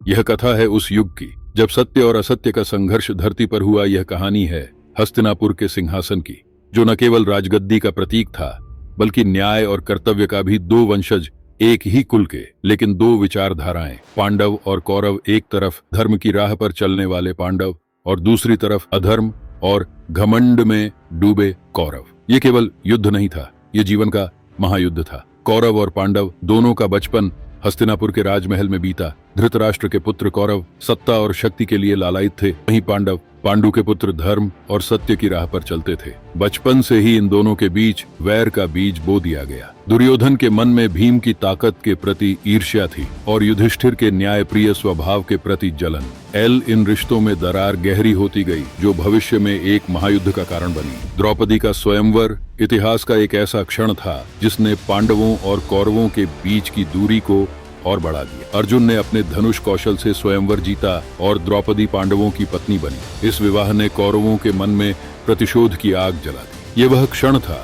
यह कथा है उस युग की जब सत्य और असत्य का संघर्ष धरती पर हुआ। यह कहानी है हस्तिनापुर के सिंहासन की, जो न केवल राजगद्दी का प्रतीक था बल्कि न्याय और कर्तव्य का भी। दो वंशज, एक ही कुल के लेकिन दो विचारधाराएं, पांडव और कौरव। एक तरफ धर्म की राह पर चलने वाले पांडव और दूसरी तरफ अधर्म और घमंड में डूबे कौरव। ये केवल युद्ध नहीं था, ये जीवन का महायुद्ध था। कौरव और पांडव दोनों का बचपन हस्तिनापुर के राजमहल में बीता। धृतराष्ट्र के पुत्र कौरव सत्ता और शक्ति के लिए लालायित थे, वहीं पांडु के पुत्र धर्म और सत्य की राह पर चलते थे। बचपन से ही इन दोनों के बीच वैर का बीज बो दिया गया। दुर्योधन के मन में भीम की ताकत के प्रति ईर्ष्या थी और युधिष्ठिर के न्याय प्रिय स्वभाव के प्रति जलन। इन रिश्तों में दरार गहरी होती गई जो भविष्य में एक महायुद्ध का कारण बनी। द्रौपदी का स्वयंवर इतिहास का एक ऐसा क्षण था जिसने पांडवों और कौरवों के बीच की दूरी को और बढ़ा दिया। अर्जुन ने अपने धनुष कौशल से स्वयंवर जीता और द्रौपदी पांडवों की पत्नी बनी। इस विवाह ने कौरवों के मन में प्रतिशोध की आग जला दी। ये वह क्षण था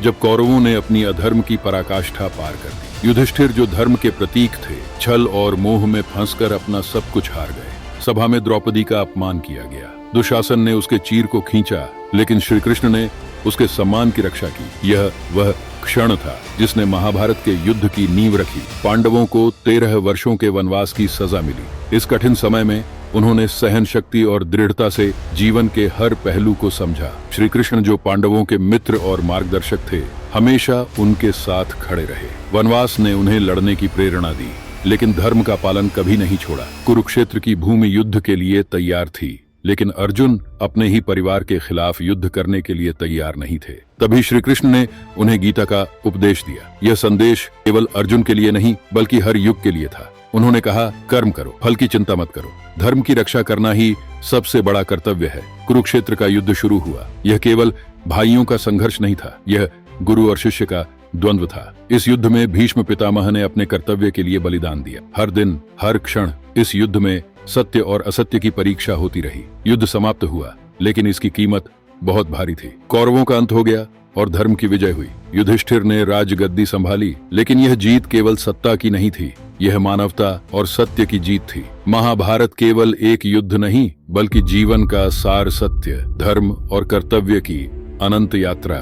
जब कौरवों ने अपनी अधर्म की पराकाष्ठा पार कर दी। युधिष्ठिर जो धर्म के प्रतीक थे, छल और मोह में फंसकर अपना सब कुछ हार गए। सभा में द्रौपदी का अपमान किया गया। दुशासन ने उसके चीर को खींचा, लेकिन श्री कृष्ण ने उसके सम्मान की रक्षा की। यह वह क्षण था जिसने महाभारत के युद्ध की नींव रखी। पांडवों को 13 वर्षों के वनवास की सजा मिली। इस कठिन समय में उन्होंने सहन शक्ति और दृढ़ता से जीवन के हर पहलू को समझा। श्री कृष्ण जो पांडवों के मित्र और मार्गदर्शक थे, हमेशा उनके साथ खड़े रहे। वनवास ने उन्हें लड़ने की प्रेरणा दी, लेकिन धर्म का पालन कभी नहीं छोड़ा। कुरुक्षेत्र की भूमि युद्ध के लिए तैयार थी, लेकिन अर्जुन अपने ही परिवार के खिलाफ युद्ध करने के लिए तैयार नहीं थे। तभी श्री कृष्ण ने उन्हें गीता का उपदेश दिया। यह संदेश केवल अर्जुन के लिए नहीं बल्कि हर युग के लिए था। उन्होंने कहा, कर्म करो, फल की चिंता मत करो। धर्म की रक्षा करना ही सबसे बड़ा कर्तव्य है। कुरुक्षेत्र का युद्ध शुरू हुआ। यह केवल भाइयों का संघर्ष नहीं था, यह गुरु और शिष्य का द्वंद्व था। इस युद्ध में भीष्म पितामह ने अपने कर्तव्य के लिए बलिदान दिया। हर दिन, हर क्षण इस युद्ध में सत्य और असत्य की परीक्षा होती रही। युद्ध समाप्त हुआ, लेकिन इसकी कीमत बहुत भारी थी। कौरवों का अंत हो गया और धर्म की विजय हुई। युधिष्ठिर ने राजगद्दी संभाली, लेकिन यह जीत केवल सत्ता की नहीं थी, यह मानवता और सत्य की जीत थी। महाभारत केवल एक युद्ध नहीं बल्कि जीवन का सार, सत्य, धर्म और कर्तव्य की अनंत यात्रा